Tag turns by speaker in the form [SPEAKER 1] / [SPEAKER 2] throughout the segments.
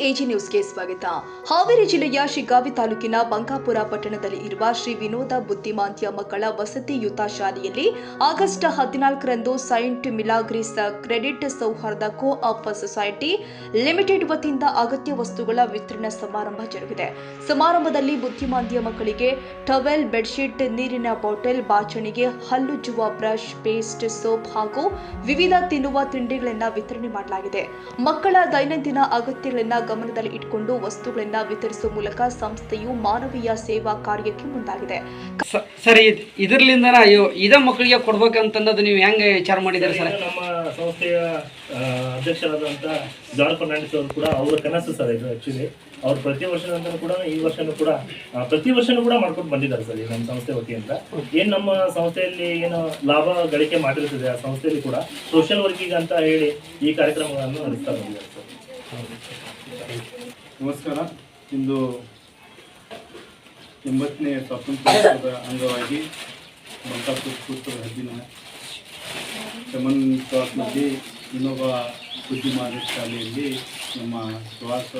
[SPEAKER 1] AG ನ್ಯೂಸ್ಗೆ ಸ್ವಾಗತ. ಹಾವೇರಿ ಜಿಲ್ಲೆಯ ಶಿಗ್ಗಾವಿ ತಾಲೂಕಿನ ಬಂಕಾಪುರ ಪಟ್ಟಣದಲ್ಲಿ ಇರುವ ಶ್ರೀ ವಿನೋದ ಬುದ್ಧಿಮಾಂದ್ಯ ಮಕ್ಕಳ ವಸತಿಯುತ ಶಾಲೆಯಲ್ಲಿ ಆಗಸ್ಟ್ 14ರಂದು ಸೈಂಟ್ ಮಿಲಾಗ್ರಿಸ್ ಕ್ರೆಡಿಟ್ ಸೌಹಾರ್ದ ಕೋ ಆಪ್ ಸೊಸೈಟಿ ಲಿಮಿಟೆಡ್ ವತಿಯಿಂದ ಅಗತ್ಯ ವಸ್ತುಗಳ ವಿತರಣಾ ಸಮಾರಂಭ ಜರುಗಿದೆ. ಸಮಾರಂಭದಲ್ಲಿ ಬುದ್ಧಿಮಾಂದ್ಯ ಮಕ್ಕಳಿಗೆ ಟವೆಲ್, ಬೆಡ್ಶೀಟ್, ನೀರಿನ ಬಾಟಲ್, ಬಾಚಣಿಗೆ, ಹಲ್ಲುಜ್ಜುವ ಬ್ರಷ್, ಪೇಸ್ಟ್, ಸೋಪ್ ಹಾಗೂ ವಿವಿಧ ತಿನ್ನುವ ತಿಂಡಿಗಳನ್ನು ವಿತರಣೆ ಮಾಡಲಾಗಿದೆ. ಮಕ್ಕಳ ದೈನಂದಿನ ಅಗತ್ಯಗಳನ್ನು ಗಮನದಲ್ಲಿ ಇಟ್ಟುಕೊಂಡು ವಸ್ತುಗಳನ್ನು ವಿತರಿಸುವ ಮೂಲಕ ಸಂಸ್ಥೆಯು ಮಾನವೀಯ ಸೇವಾ ಕಾರ್ಯಕ್ಕೆ ಮುಂದಾಗಿದೆ.
[SPEAKER 2] ಸರ್, ಇದರಲಿಂದ ಇದ ಮಕ್ಕಳಿಗೆ ಕೊಡ್ಬೇಕಂತನ್ನೋದು ನೀವು ಹೆಂಗೆ ವಿಚಾರ ಮಾಡಿದ್ದೀರಿ ಸರ್?
[SPEAKER 3] ನಮ್ಮ ಸಂಸ್ಥೆಯ ಅಧ್ಯಕ್ಷರಾದಂಥ ಜಾನ್ ಫರ್ನಾಂಡಿಸ್ ಅವರು ಕೂಡ ಅವರ ಕನಸು ಸರ್ ಇದು. ಆ್ಯಕ್ಚುಲಿ ಅವ್ರು ಪ್ರತಿ ವರ್ಷದಂತ ಕೂಡ ಈ ವರ್ಷನೂ ಕೂಡ ಪ್ರತಿ ವರ್ಷನೂ ಕೂಡ ಮಾಡ್ಕೊಂಡು ಬಂದಿದ್ದಾರೆ ಸರ್. ನಮ್ಮ ಸಂಸ್ಥೆ ವತಿಯಿಂದ ಏನು ನಮ್ಮ ಸಂಸ್ಥೆಯಲ್ಲಿ ಏನು ಲಾಭ ಗಳಿಕೆ ಮಾಡಿರ್ತದೆ ಆ ಸಂಸ್ಥೆಯಲ್ಲಿ ಕೂಡ ಸೋಷಿಯಲ್ ವರ್ಕಿಂಗ್ ಅಂತ ಹೇಳಿ ಈ ಕಾರ್ಯಕ್ರಮಗಳನ್ನು ನಡೆಸ್ತಾ ಬಂದಿದ್ದಾರೆ ಸರ್.
[SPEAKER 4] ನಮಸ್ಕಾರ. ಇಂದು 80ನೇ ಸ್ವಾತಂತ್ರ್ಯೋತ್ಸವದ ಅಂಗವಾಗಿ ಬಂಕಾಪುರ ಪುಸ್ತಕ ಹದ್ದಿನ ಚಮನ್ ಕ್ರಾಸ್ನಲ್ಲಿ ವಿನೋಬ ಬುದ್ಧಿಮಾಂದ್ಯ ಶಾಲೆಯಲ್ಲಿ ನಮ್ಮ ಪ್ರವಾಸ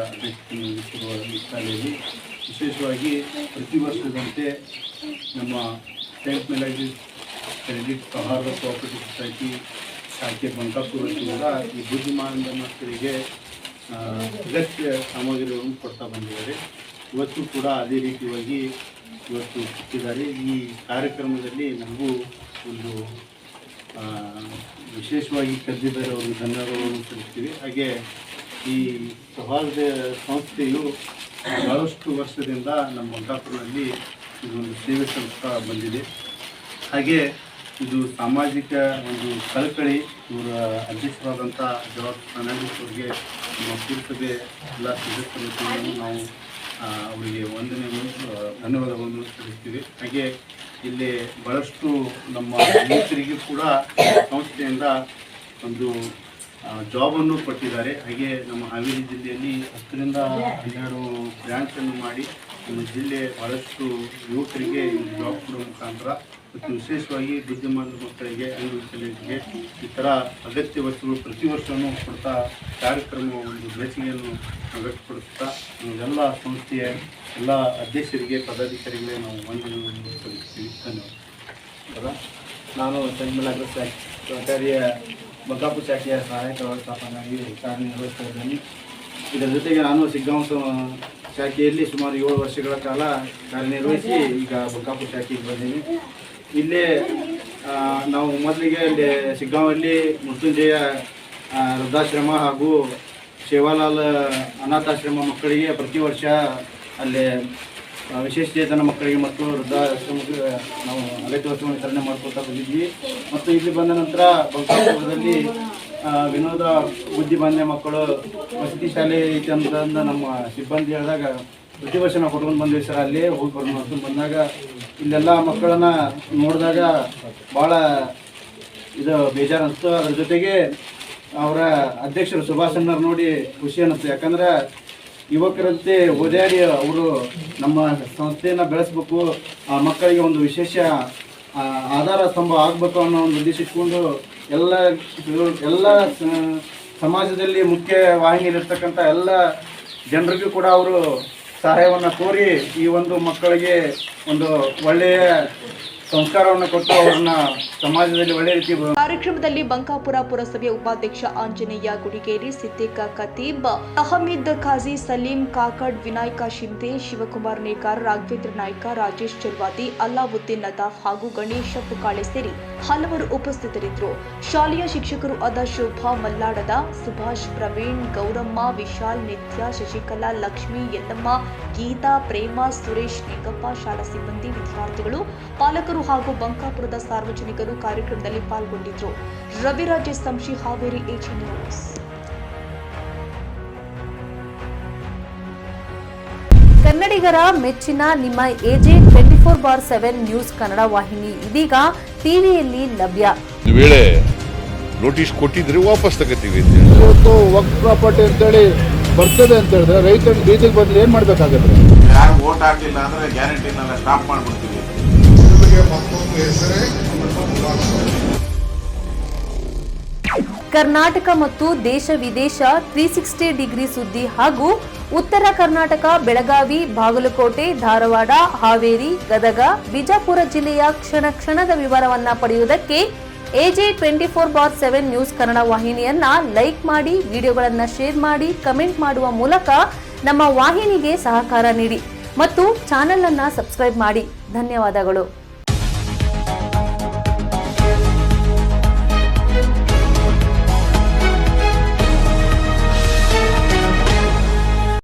[SPEAKER 4] ಅಧ್ಯಕ್ಷಿರುವ ಈ ಶಾಲೆಯಲ್ಲಿ ವಿಶೇಷವಾಗಿ ಪ್ರತಿ ವರ್ಷದಂತೆ ನಮ್ಮ ಸೈಂಟ್ ಮಿಲಾಗ್ರಿಸ್ ಕ್ರೆಡಿಟ್ ಸೌಹಾರ್ದ ಕೋಆಪರೇಟಿವ್ ಸೊಸೈಟಿ ಶಾಖೆ ಬಂಕಾಪುರ ವತಿಯಿಂದ ಈ ಬುದ್ಧಿಮಾಂದ್ಯ ಮಕ್ಕಳಿಗೆ ಅಗತ್ಯ ಸಾಮಗ್ರಿಗಳನ್ನು ಕೊಡ್ತಾ ಬಂದಿದ್ದಾರೆ. ಇವತ್ತು ಕೂಡ ಅದೇ ರೀತಿಯಾಗಿ ಇವತ್ತು ಕೊಟ್ಟಿದ್ದಾರೆ. ಈ ಕಾರ್ಯಕ್ರಮದಲ್ಲಿ ನಮಗೂ ಒಂದು ವಿಶೇಷವಾಗಿ ಕರೆದಿದ್ದಾರೆ, ಅವರು ಧನ್ಯವಾದಗಳನ್ನು ಸಲ್ಲಿಸ್ತೀವಿ. ಹಾಗೆ ಈ ಸೌಹಾರ್ದ ಸಂಸ್ಥೆಯು ಬಹಳಷ್ಟು ವರ್ಷದಿಂದ ನಮ್ಮ ಬಂಕಾಪುರದಲ್ಲಿ ಇದೊಂದು ಸೇವೆ ಸಲ್ಲಿಸ್ತಾ ಬಂದಿದೆ. ಹಾಗೆ ಇದು ಸಾಮಾಜಿಕ ಒಂದು ಕಳಕಳಿ. ಇವರ ಅಧ್ಯಕ್ಷರಾದಂಥ ಜಾನ್ ಫರ್ನಾಂಡಿಸ್ ಅವರಿಗೆ ನಮ್ಮ ಪುರಸಭೆ ಎಲ್ಲ ಸದಸ್ಯರು ನಾವು ಅವರಿಗೆ ಧನ್ಯವಾದಗಳನ್ನು ಸಲ್ಲಿಸ್ತೀವಿ. ಹಾಗೆ ಇಲ್ಲಿ ಬಹಳಷ್ಟು ನಮ್ಮ ಯುವಕರಿಗೂ ಕೂಡ ಸಂಸ್ಥೆಯಿಂದ ಒಂದು ಜಾಬನ್ನು ಕೊಟ್ಟಿದ್ದಾರೆ. ಹಾಗೆ ನಮ್ಮ ಹಾವೇರಿ ಜಿಲ್ಲೆಯಲ್ಲಿ 10ರಿಂದ 12 ಬ್ರಾಂಚನ್ನು ಮಾಡಿ ನಮ್ಮ ಜಿಲ್ಲೆ ಬಹಳಷ್ಟು ಯುವಕರಿಗೆ ಜಾಬ್ ಕೊಡುವ ಮುಖಾಂತರ ಮತ್ತು ವಿಶೇಷವಾಗಿ ಬುದ್ಧಿಮಾಂದ್ಯ ಮಕ್ಕಳಿಗೆ, ಅಂಗವಿಕಲರಿಗೆ ಈ ಥರ ಅಗತ್ಯ ವಸ್ತುಗಳು ಪ್ರತಿ ವರ್ಷವೂ ಕೊಡ್ತಾ ಕಾರ್ಯಕ್ರಮ ಒಂದು ಬೆಳಕಿಗೆಯನ್ನು ವ್ಯಕ್ತಪಡಿಸ್ತಾ ಎಲ್ಲ ಸಂಸ್ಥೆಯ ಎಲ್ಲ ಅಧ್ಯಕ್ಷರಿಗೆ, ಪದಾಧಿಕಾರಿಗಳೇ ನಾವು ವಂದನೆಗಳನ್ನು ಸಲ್ಲಿಸ್ತೀವಿ. ಧನ್ಯವಾದ.
[SPEAKER 5] ನಾನು ಸೈಂಟ್ ಮಿಲಾಗ್ರಿಸ್ ಸರ್ಕಾರಿಯ ಬಂಕಾಪುರ ಶಾಖೆಯ ಸಹಾಯಕ ವ್ಯವಸ್ಥಾಪಕನಾಗಿ ಕಾರ್ಯನಿರ್ವಹಿಸ್ತಾ ಇದ್ದೇನೆ. ಇದರ ಜೊತೆಗೆ ನಾನು ಶಿಗ್ಗಾಂವ ಶಾಖೆಯಲ್ಲಿ ಸುಮಾರು 7 ವರ್ಷಗಳ ಕಾಲ ಕಾರ್ಯನಿರ್ವಹಿಸಿ ಈಗ ಬಂಕಾಪುರ ಶಾಖೆಗೆ ಬಂದೀನಿ. ಇಲ್ಲೇ ನಾವು ಮೊದಲಿಗೆ ಅಲ್ಲಿ ಶಿಗ್ಗಾಂವಲ್ಲಿ ಮೃತ್ಯುಂಜಯ ವೃದ್ಧಾಶ್ರಮ ಹಾಗೂ ಸೇವಾಲಾಲ್ ಅನಾಥಾಶ್ರಮ ಮಕ್ಕಳಿಗೆ ಪ್ರತಿ ವರ್ಷ ಅಲ್ಲಿ ವಿಶೇಷಚೇತನ ಮಕ್ಕಳಿಗೆ ಮತ್ತು ವೃದ್ಧಾಶ್ರಮಕ್ಕೆ ನಾವು ಅಗತ್ಯ ವಸ್ತುಗಳನ್ನು ವಿತರಣೆ ಮಾಡ್ಕೊಳ್ತಾ ಬಂದಿದ್ವಿ. ಮತ್ತು ಇಲ್ಲಿ ಬಂದ ನಂತರ ಬಂಕಾಪುರದಲ್ಲಿ ವಿನೋದ ಬುದ್ಧಿಮಾಂದ್ಯ ಮಕ್ಕಳು ವಸತಿ ಶಾಲೆ ಐತೆ ಅಂತಂದು ನಮ್ಮ ಸಿಬ್ಬಂದಿ ಹೇಳಿದಾಗ ಪ್ರತಿ ವರ್ಷ ನಾವು ಕೊಟ್ಕೊಂಡು ಬಂದಿವಿ ಸರ್. ಅಲ್ಲಿ ಹೋಗಿ ಬರ್ಕೊಂಡು ಬಂದಾಗ ಇಲ್ಲೆಲ್ಲ ಮಕ್ಕಳನ್ನು ನೋಡಿದಾಗ ಭಾಳ ಇದು ಬೇಜಾರು ಅನಿಸ್ತು. ಅದ್ರ ಜೊತೆಗೆ ಅವರ ಅಧ್ಯಕ್ಷರು ಸುಭಾಷಣ್ಣರು ನೋಡಿ ಖುಷಿ ಅನ್ನಿಸ್ತು. ಯಾಕಂದ್ರೆ ಯುವಕರಂತೆ ಓದಾಡಿ ಅವರು ನಮ್ಮ ಸಂಸ್ಥೆಯನ್ನು ಬೆಳೆಸಬೇಕು, ಆ ಮಕ್ಕಳಿಗೆ ಒಂದು ವಿಶೇಷ ಆಧಾರ ಸ್ತಂಭ ಆಗಬೇಕು ಅನ್ನೋ ಒಂದು ಉದ್ದೇಶ ಇಟ್ಕೊಂಡು ಎಲ್ಲ ಸಮಾಜದಲ್ಲಿ ಮುಖ್ಯ ವಾಹಿನಿಯಲ್ಲಿರ್ತಕ್ಕಂಥ ಎಲ್ಲ ಜನರಿಗೂ ಕೂಡ ಅವರು ಸಹಾಯವನ್ನು ಕೋರಿ ಈ ಒಂದು ಮಕ್ಕಳಿಗೆ ಒಂದು ಒಳ್ಳೆಯ ಸಂಸ್ಕಾರವನ್ನು ಕೊಟ್ಟು ಅವರನ್ನ ಸಮಾಜದಲ್ಲಿ ಒಳ್ಳೆಯ ರೀತಿ.
[SPEAKER 1] ಕಾರ್ಯಕ್ರಮದಲ್ಲಿ ಬಂಕಾಪುರ ಪುರಸಭೆಯ ಉಪಾಧ್ಯಕ್ಷ ಆಂಜನೇಯ ಗುಡಿಗೇರಿ, ಸಿದ್ದಿಕ್ ಖತೀಬ್, ಅಹಮದ್ ಖಾಜಿ, ಸಲೀಂ ಕಾಕಡ್, ವಿನಾಯಕ ಶಿಂದೆ, ಶಿವಕುಮಾರ್ ನೇಕಾರ್, ರಾಘವೇಂದ್ರ ನಾಯ್ಕ, ರಾಜೇಶ್ ಚಲ್ವಾದಿ, ಅಲ್ಲಾವುದ್ದೀನ್ ನದಾಫ್ ಹಾಗೂ ಗಣೇಶ ಪುಕಾಳೆ ಸೇರಿ ಹಲವರು ಉಪಸ್ಥಿತರಿದ್ದರು. ಶಾಲೆಯ ಶಿಕ್ಷಕರು ಆದ ಶೋಭಾ ಮಲ್ಲಾಡದ, ಸುಭಾಷ್, ಪ್ರವೀಣ್, ಗೌರಮ್ಮ, ವಿಶಾಲ್, ನಿತ್ಯ, ಶಶಿಕಲಾ, ಲಕ್ಷ್ಮಿ, ಯಲ್ಲಮ್ಮ, ಗೀತಾ, ಪ್ರೇಮ, ಸುರೇಶ್, ನಿಂಗಪ್ಪ, ಶಾಲಾ ಸಿಬ್ಬಂದಿ, ವಿದ್ಯಾರ್ಥಿಗಳು, ಪಾಲಕರು ಹಾಗೂ ಬಂಕಾಪುರದ ಸಾರ್ವಜನಿಕರು ಕಾರ್ಯಕ್ರಮದಲ್ಲಿ ಪಾಲ್ಗೊಂಡಿದ್ದರು. Raviraj Samshi, Haveri AG news.
[SPEAKER 6] ಕನ್ನಡಿಗರ ಮೆಚ್ಚಿನ ನಿಮ್ಮ ಎಜೆ 24/7 ನ್ಯೂಸ್ ಕನ್ನಡ ವಾಹಿನಿ ಇದೀಗ ಟಿವಿಯಲ್ಲಿ ಲಭ್ಯ.
[SPEAKER 7] ವೇಳೆ ನೋಟಿಸ್ ಕೊಟ್ಟಿದ್ರೆ ವಾಪಸ್ ತಗೋತೀವಿ.
[SPEAKER 8] ಇವತ್ತು ವಕ್ಫ್ ಪ್ರಾಪರ್ಟಿ ಅಂತೇಳಿ ಬರ್ತದೆ ಅಂತ ಹೇಳಿದ್ರೆ ರೈತರು ಬೀದಿಗೆ ಬಂದ್ರೆ ಏನ್ ಮಾಡ್ಬೇಕಾಗತ್ತೆ?
[SPEAKER 9] ಯಾರು ವೋಟ್ ಹಾಕಲಿಲ್ಲ ಅಂದ್ರೆ ಗ್ಯಾರಂಟಿನೆಲ್ಲ ಸ್ಟಾಪ್ ಮಾಡ್ಬಿಡ್ತೀವಿ.
[SPEAKER 6] ಕರ್ನಾಟಕ ಮತ್ತು ದೇಶ ವಿದೇಶ 360 ಡಿಗ್ರಿ ಸುದ್ದಿ ಹಾಗೂ ಉತ್ತರ ಕರ್ನಾಟಕ, ಬೆಳಗಾವಿ, ಬಾಗಲಕೋಟೆ, ಧಾರವಾಡ, ಹಾವೇರಿ, ಗದಗ, ಬಿಜಾಪುರ ಜಿಲ್ಲೆಯ ಕ್ಷಣ ಕ್ಷಣದ ವಿವರವನ್ನ ಪಡೆಯುವುದಕ್ಕೆ AJ 24/7 ನ್ಯೂಸ್ ಕನ್ನಡ ವಾಹಿನಿಯನ್ನ ಲೈಕ್ ಮಾಡಿ, ವಿಡಿಯೋಗಳನ್ನು ಶೇರ್ ಮಾಡಿ, ಕಮೆಂಟ್ ಮಾಡುವ ಮೂಲಕ ನಮ್ಮ ವಾಹಿನಿಗೆ ಸಹಕಾರ ನೀಡಿ ಮತ್ತು ಚಾನೆಲ್ ಅನ್ನ ಸಬ್ಸ್ಕ್ರೈಬ್ ಮಾಡಿ. ಧನ್ಯವಾದಗಳು.